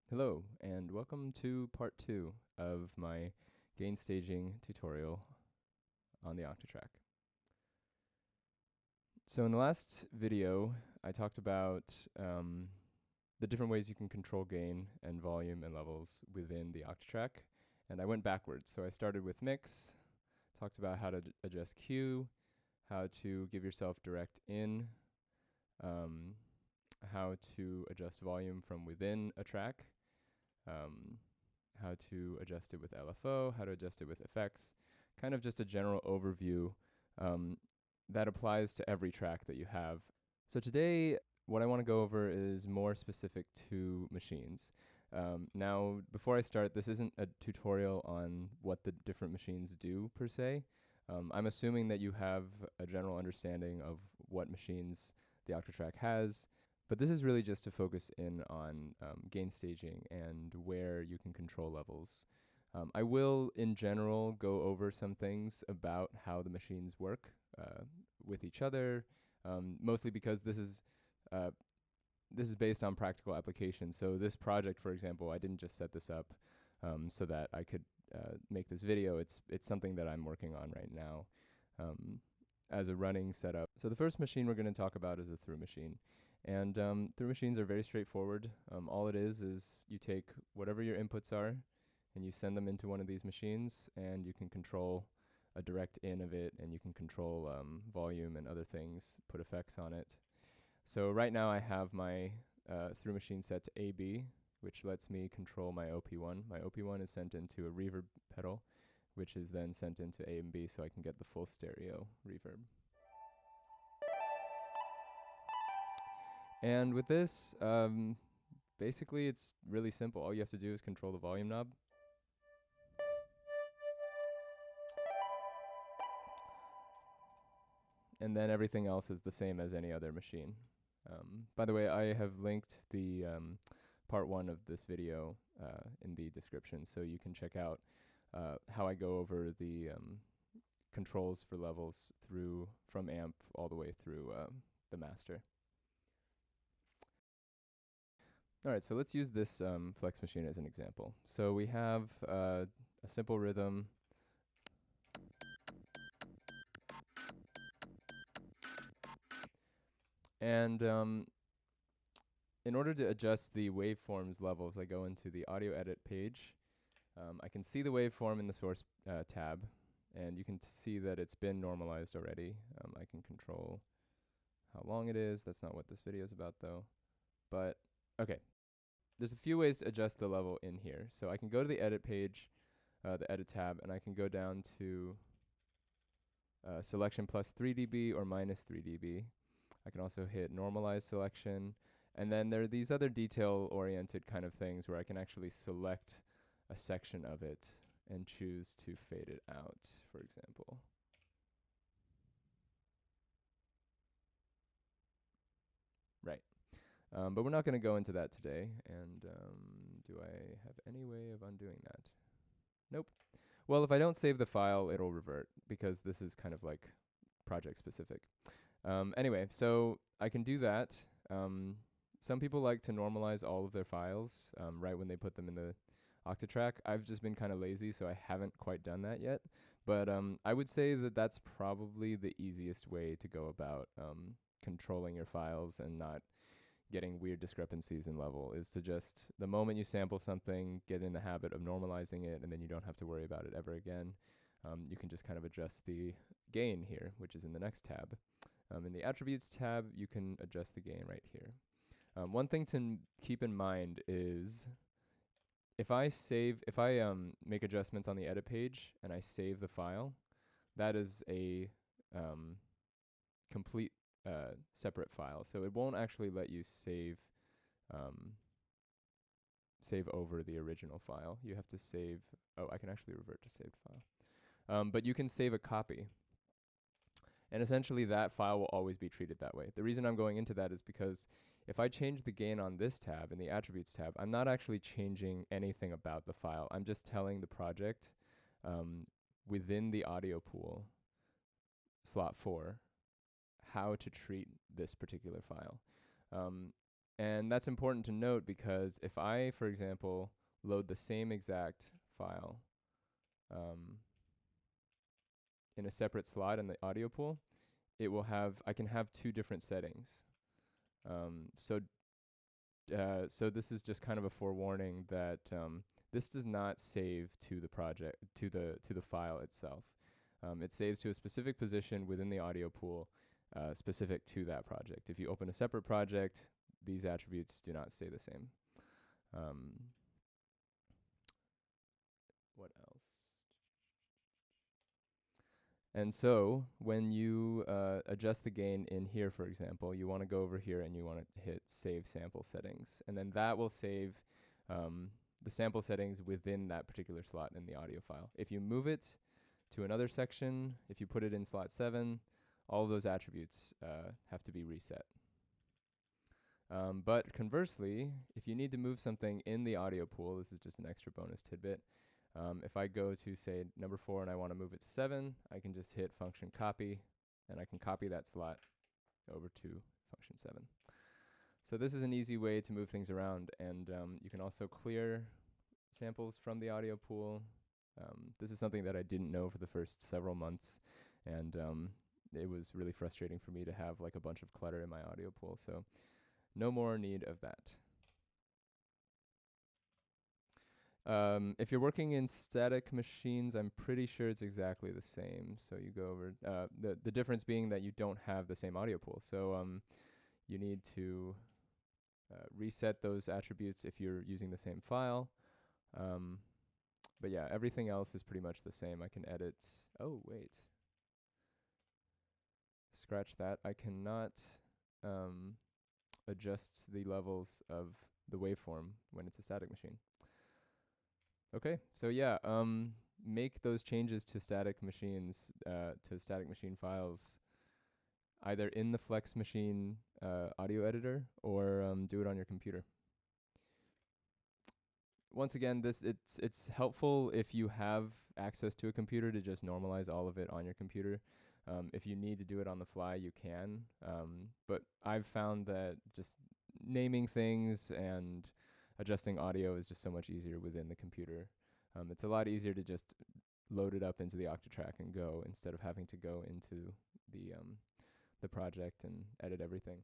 Hello, and welcome to part 2 of my gain staging tutorial on the Octatrack. So in the last video, I talked about the different ways you can control gain and volume and levels within the Octatrack, and I went backwards. So I started with mix, talked about how to adjust Q, how to give yourself direct in, um, how to adjust volume from within a track, how to adjust it with LFO, how to adjust it with effects, kind of just a general overview that applies to every track that you have. So today, what I want to go over is more specific to machines. Now, before I start, this isn't a tutorial on what the different machines do per se. I'm assuming that you have a general understanding of what machines the Octatrack has, but this is really just to focus in on gain staging and where you can control levels. I will, in general, go over some things about how the machines work with each other, mostly because this is based on practical application. So this project, for example, I didn't just set this up so that I could make this video. It's something that I'm working on right now as a running setup. So the first machine we're going to talk about is a through machine. And through machines are very straightforward. All it is you take whatever your inputs are and you send them into one of these machines, and you can control a direct in of it, and you can control volume and other things, put effects on it. So right now I have my through machine set to AB, which lets me control my OP1. My OP1 is sent into a reverb pedal, which is then sent into A and B so I can get the full stereo reverb. And with this, basically it's really simple. All you have to do is control the volume knob. And then everything else is the same as any other machine. By the way, I have linked the part 1 of this video in the description, so you can check out how I go over the controls for levels from amp all the way through the master. All right, so let's use this flex machine as an example. So we have a simple rhythm. And in order to adjust the waveforms levels, I go into the audio edit page. I can see the waveform in the source tab, and you can see that it's been normalized already. I can control how long it is. That's not what this video is about, though. But okay, there's a few ways to adjust the level in here. So I can go to the edit page, the edit tab, and I can go down to selection plus 3 dB or minus 3 dB. I can also hit normalize selection. And then there are these other detail-oriented kind of things where I can actually select a section of it and choose to fade it out, for example. Right. But we're not going to go into that today. And do I have any way of undoing that? Nope. Well, if I don't save the file, it'll revert because this is kind of like project specific. Anyway, so I can do that. Some people like to normalize all of their files right when they put them in the Octatrack. I've just been kind of lazy, so I haven't quite done that yet. But I would say that that's probably the easiest way to go about controlling your files and not getting weird discrepancies in level, is to just, the moment you sample something, get in the habit of normalizing it, and then you don't have to worry about it ever again. You can just kind of adjust the gain here, which is in the next tab. In the attributes tab, you can adjust the gain right here. One thing to keep in mind is if I make adjustments on the edit page and I save the file, that is a complete separate file. So it won't actually let you save over the original file. You have to save. Oh, I can actually revert to saved file. But you can save a copy. And essentially that file will always be treated that way. The reason I'm going into that is because if I change the gain on this tab, in the attributes tab, I'm not actually changing anything about the file. I'm just telling the project within the audio pool, slot 4, how to treat this particular file. And that's important to note because if I, for example, load the same exact file in a separate slot in the audio pool, I can have two different settings. So this is just kind of a forewarning that this does not save to the project, to the file itself. It saves to a specific position within the audio pool, specific to that project. If you open a separate project, these attributes do not stay the same. What else? And so when you adjust the gain in here, for example, you want to go over here and you want to hit Save Sample Settings. And then that will save the sample settings within that particular slot in the audio file. If you move it to another section, if you put it in slot 7, all of those attributes have to be reset. But conversely, if you need to move something in the audio pool, this is just an extra bonus tidbit. If I go to, say, number 4 and I want to move it to 7, I can just hit function copy, and I can copy that slot over to function 7. So this is an easy way to move things around, and you can also clear samples from the audio pool. This is something that I didn't know for the first several months, and it was really frustrating for me to have like a bunch of clutter in my audio pool, so no more need of that. If you're working in static machines, I'm pretty sure it's exactly the same. So you go over, the difference being that you don't have the same audio pool. So you need to reset those attributes if you're using the same file. But yeah, everything else is pretty much the same. I can edit, oh wait, scratch that. I cannot adjust the levels of the waveform when it's a static machine. Okay, so yeah, make those changes to static machines, to static machine files, either in the Flex Machine audio editor or do it on your computer. Once again, it's helpful if you have access to a computer to just normalize all of it on your computer. If you need to do it on the fly, you can. But I've found that just naming things and adjusting audio is just so much easier within the computer. It's a lot easier to just load it up into the Octatrack and go instead of having to go into the project and edit everything.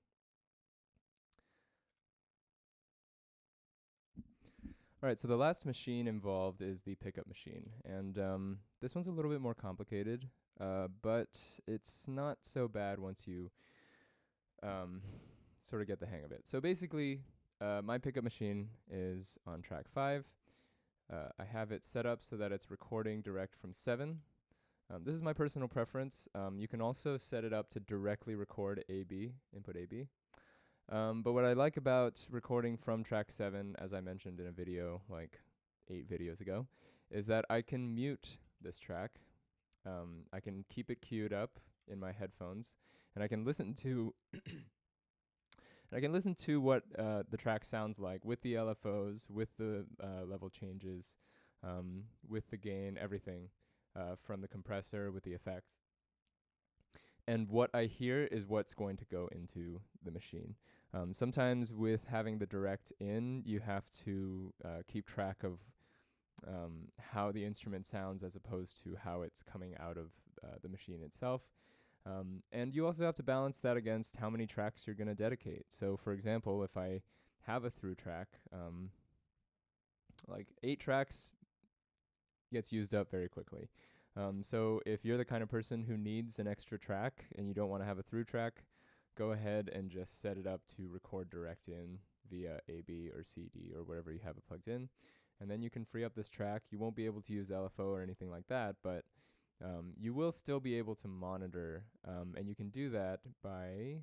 All right, so the last machine involved is the pickup machine, and this one's a little bit more complicated, but it's not so bad once you sort of get the hang of it. So basically, my pickup machine is on track 5. I have it set up so that it's recording direct from 7. This is my personal preference. You can also set it up to directly record AB, input AB. But what I like about recording from track 7, as I mentioned in a video like 8 videos ago, is that I can mute this track. I can keep it queued up in my headphones, and I can listen to what the track sounds like with the LFOs, with the level changes, with the gain, everything from the compressor, with the effects. And what I hear is what's going to go into the machine. Sometimes with having the direct in, you have to keep track of how the instrument sounds as opposed to how it's coming out of the machine itself. And you also have to balance that against how many tracks you're going to dedicate. So for example, if I have a through track, like 8 tracks gets used up very quickly. So if you're the kind of person who needs an extra track and you don't want to have a through track, go ahead and just set it up to record direct in via AB or CD or whatever you have it plugged in. And then you can free up this track. You won't be able to use LFO or anything like that, but you will still be able to monitor, and you can do that by,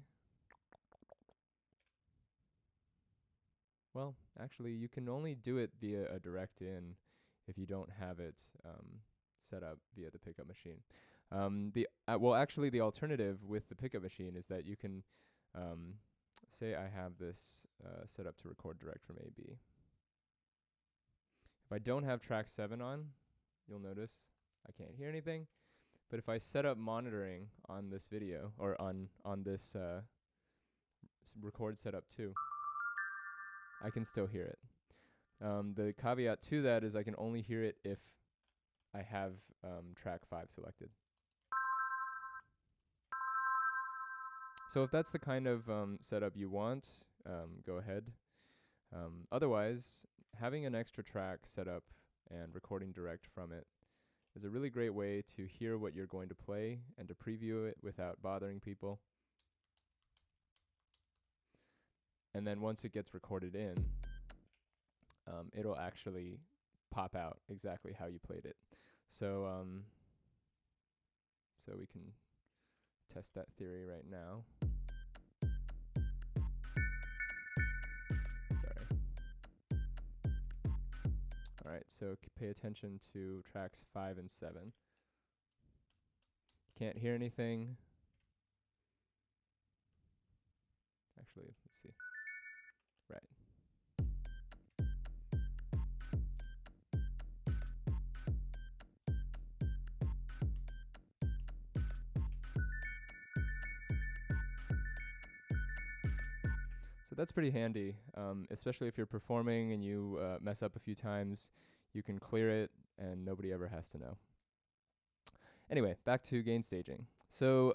well, actually, you can only do it via a direct in if you don't have it set up via the pickup machine. Well, actually, the alternative with the pickup machine is that you can, say I have this set up to record direct from AB. If I don't have track 7 on, you'll notice I can't hear anything. But if I set up monitoring on this video, or on this record setup too, I can still hear it. The caveat to that is I can only hear it if I have track 5 selected. So if that's the kind of setup you want, go ahead. Otherwise, having an extra track set up and recording direct from it is a really great way to hear what you're going to play and to preview it without bothering people. And then once it gets recorded in, it'll actually pop out exactly how you played it. So, so we can test that theory right now. Sorry. All right, so pay attention to tracks 5 and 7. Can't hear anything. Actually, let's see. Right. So that's pretty handy, especially if you're performing and you mess up a few times. You can clear it and nobody ever has to know. Anyway, back to gain staging. So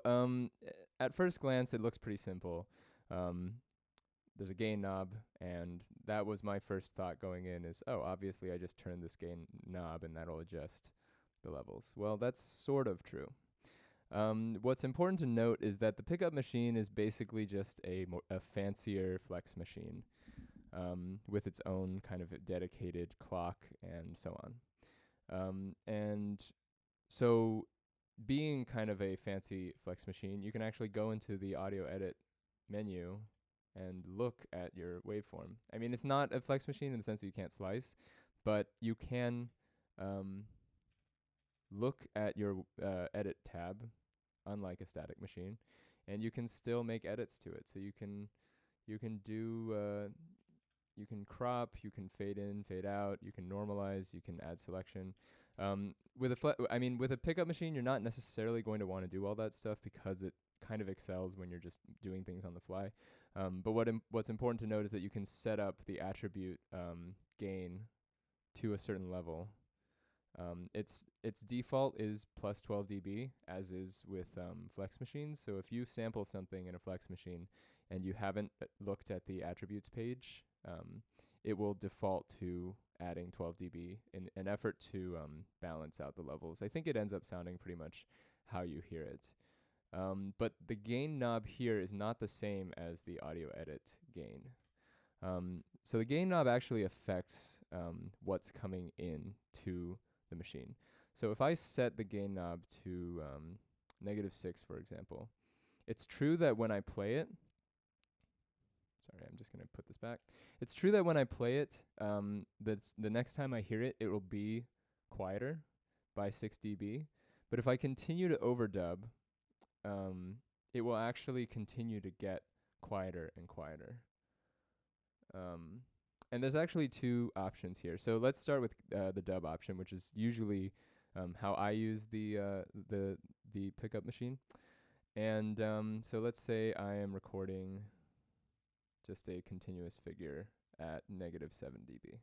at first glance, it looks pretty simple. There's a gain knob, and that was my first thought going in is, oh, obviously I just turned this gain knob and that'll adjust the levels. Well, that's sort of true. What's important to note is that the pickup machine is basically just a fancier flex machine with its own kind of dedicated clock and so on. And so being kind of a fancy flex machine, you can actually go into the audio edit menu and look at your waveform. I mean, it's not a flex machine in the sense that you can't slice, but you can look at your edit tab, unlike a static machine, and you can still make edits to it. So you can do you can crop, you can fade in, fade out, you can normalize, you can add selection. With a pickup machine, you're not necessarily going to want to do all that stuff because it kind of excels when you're just doing things on the fly. But what's important to note is that you can set up the attribute gain to a certain level. Its default is plus 12 dB, as is with flex machines. So if you sample something in a flex machine and you haven't looked at the attributes page, it will default to adding 12 dB in an effort to balance out the levels. I think it ends up sounding pretty much how you hear it. But the gain knob here is not the same as the audio edit gain. So the gain knob actually affects what's coming in to the machine. So if I set the gain knob to -6, for example, it's true that when I play it, sorry, I'm just going to put this back. It's true that when I play it, the next time I hear it, it will be quieter by 6 dB. But if I continue to overdub, it will actually continue to get quieter and quieter. And there's actually two options here. So let's start with the dub option, which is usually how I use the pickup machine. And so let's say I am recording just a continuous figure at -7 dB.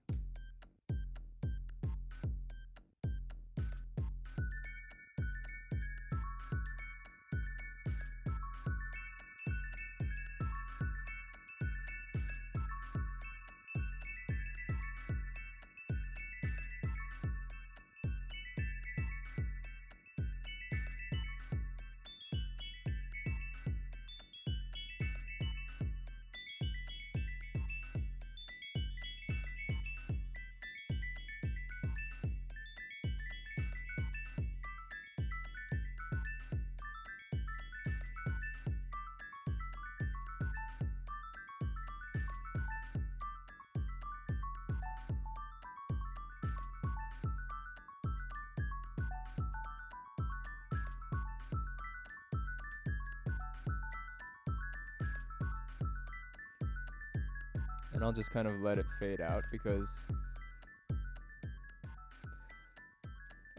And I'll just kind of let it fade out because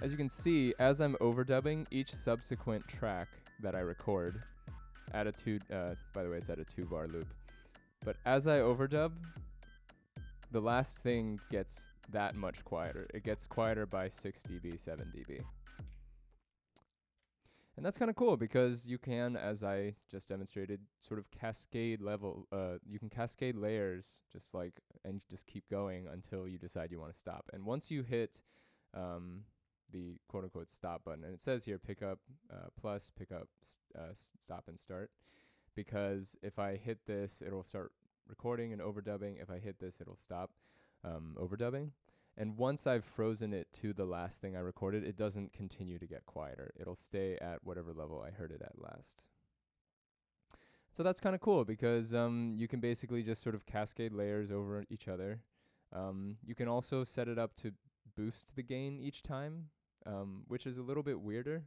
as you can see, as I'm overdubbing each subsequent track that I record at a by the way, it's at a 2-bar loop. But as I overdub, the last thing gets that much quieter. It gets quieter by 6 dB, 7 dB. And that's kind of cool because you can, as I just demonstrated, sort of cascade you can cascade layers just like, and just keep going until you decide you want to stop. And once you hit the quote unquote stop button, and it says here pickup plus, pickup, stop and start, because if I hit this, it'll start recording and overdubbing. If I hit this, it'll stop overdubbing. And once I've frozen it to the last thing I recorded, it doesn't continue to get quieter. It'll stay at whatever level I heard it at last. So that's kind of cool because you can basically just sort of cascade layers over each other. You can also set it up to boost the gain each time, which is a little bit weirder.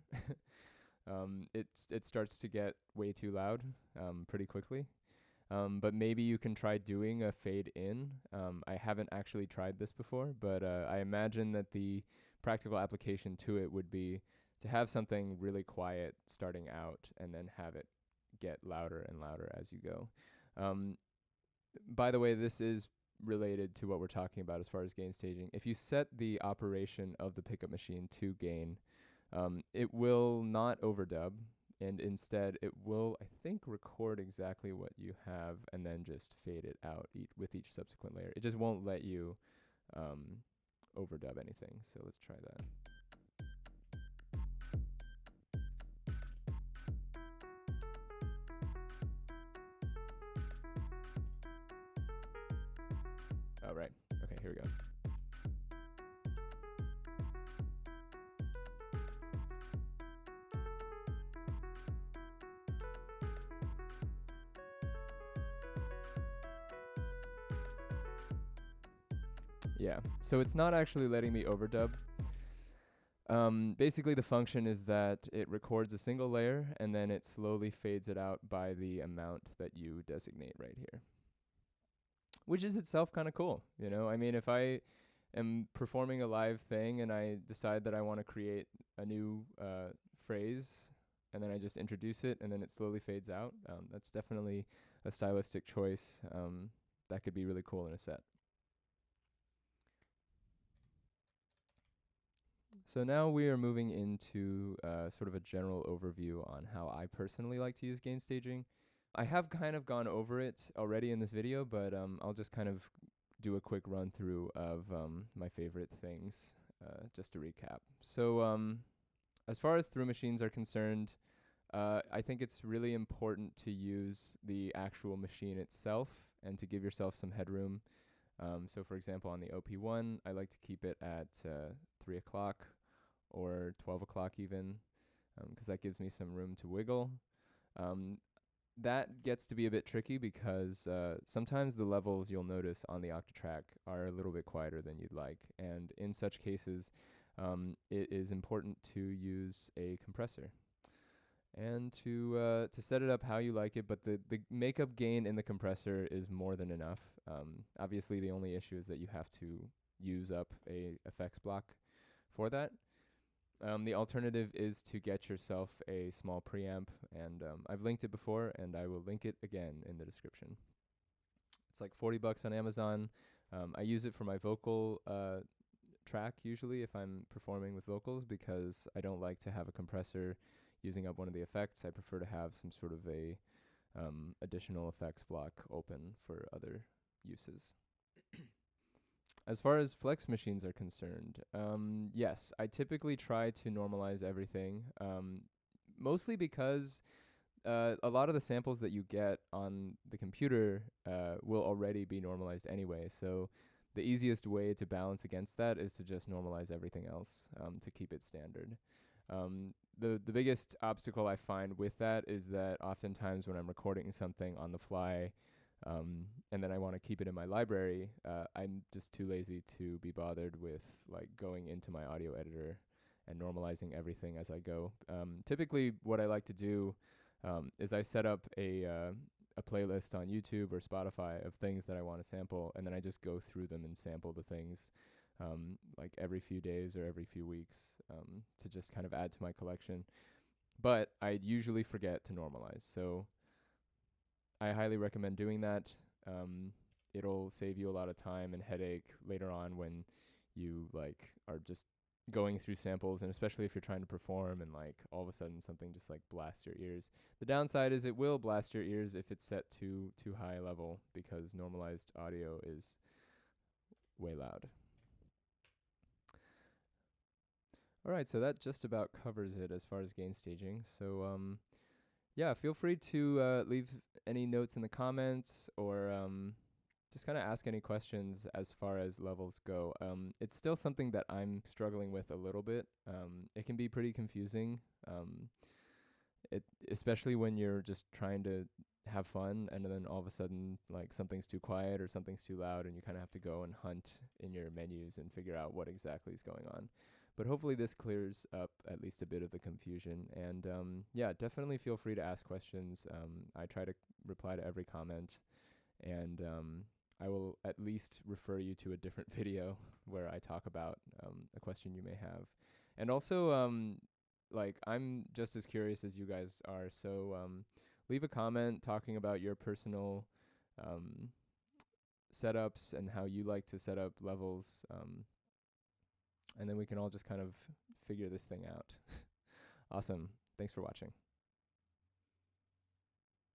It starts to get way too loud pretty quickly. But maybe you can try doing a fade in. I haven't actually tried this before, but I imagine that the practical application to it would be to have something really quiet starting out and then have it get louder and louder as you go. By the way, this is related to what we're talking about as far as gain staging. If you set the operation of the pickup machine to gain, it will not overdub. And instead, it will, I think, record exactly what you have and then just fade it out with each subsequent layer. It just won't let you overdub anything. So let's try that. Oh, right. Okay, here we go. Yeah, so it's not actually letting me overdub. Basically, the function is that it records a single layer and then it slowly fades it out by the amount that you designate right here, which is itself kind of cool. You know, I mean, if I am performing a live thing and I decide that I want to create a new phrase and then I just introduce it and then it slowly fades out, that's definitely a stylistic choice that could be really cool in a set. So now we are moving into sort of a general overview on how I personally like to use gain staging. I have kind of gone over it already in this video, but I'll just kind of do a quick run through of my favorite things just to recap. So as far as through machines are concerned, I think it's really important to use the actual machine itself and to give yourself some headroom. So for example, on the OP1, I like to keep it at 3 o'clock or 12 o'clock even, because that gives me some room to wiggle. That gets to be a bit tricky because sometimes the levels you'll notice on the Octatrack are a little bit quieter than you'd like. And in such cases, it is important to use a compressor and to set it up how you like it. But the makeup gain in the compressor is more than enough. Obviously, the only issue is that you have to use up a effects block for that. The alternative is to get yourself a small preamp, and I've linked it before, and I will link it again in the description. It's like $40 on Amazon. I use it for my vocal track usually if I'm performing with vocals, because I don't like to have a compressor using up one of the effects. I prefer to have some sort of a additional effects block open for other uses. As far as flex machines are concerned, yes, I typically try to normalize everything, mostly because a lot of the samples that you get on the computer will already be normalized anyway. So the easiest way to balance against that is to just normalize everything else to keep it standard. The biggest obstacle I find with that is that oftentimes when I'm recording something on the fly, and then I want to keep it in my library, I'm just too lazy to be bothered with like going into my audio editor and normalizing everything as I go. Typically, what I like to do is I set up a playlist on YouTube or Spotify of things that I want to sample, and then I just go through them and sample the things like every few days or every few weeks to just kind of add to my collection. But I usually forget to normalize, so I highly recommend doing that. it'll save you a lot of time and headache later on when you like are just going through samples, and especially if you're trying to perform and like all of a sudden something just like blasts your ears. The downside is it will blast your ears if it's set to too high level, because normalized audio is way loud. All right, so that just about covers it as far as gain staging. So yeah, feel free to leave any notes in the comments, or just kind of ask any questions as far as levels go. It's still something that I'm struggling with a little bit. It can be pretty confusing, especially when you're just trying to have fun, and then all of a sudden like something's too quiet or something's too loud, and you kind of have to go and hunt in your menus and figure out what exactly is going on. But hopefully this clears up at least a bit of the confusion. And yeah, definitely feel free to ask questions. I try to reply to every comment, and I will at least refer you to a different video where I talk about a question you may have. And also, like, I'm just as curious as you guys are, so leave a comment talking about your personal setups and how you like to set up levels, and then we can all just kind of figure this thing out. Awesome. Thanks for watching.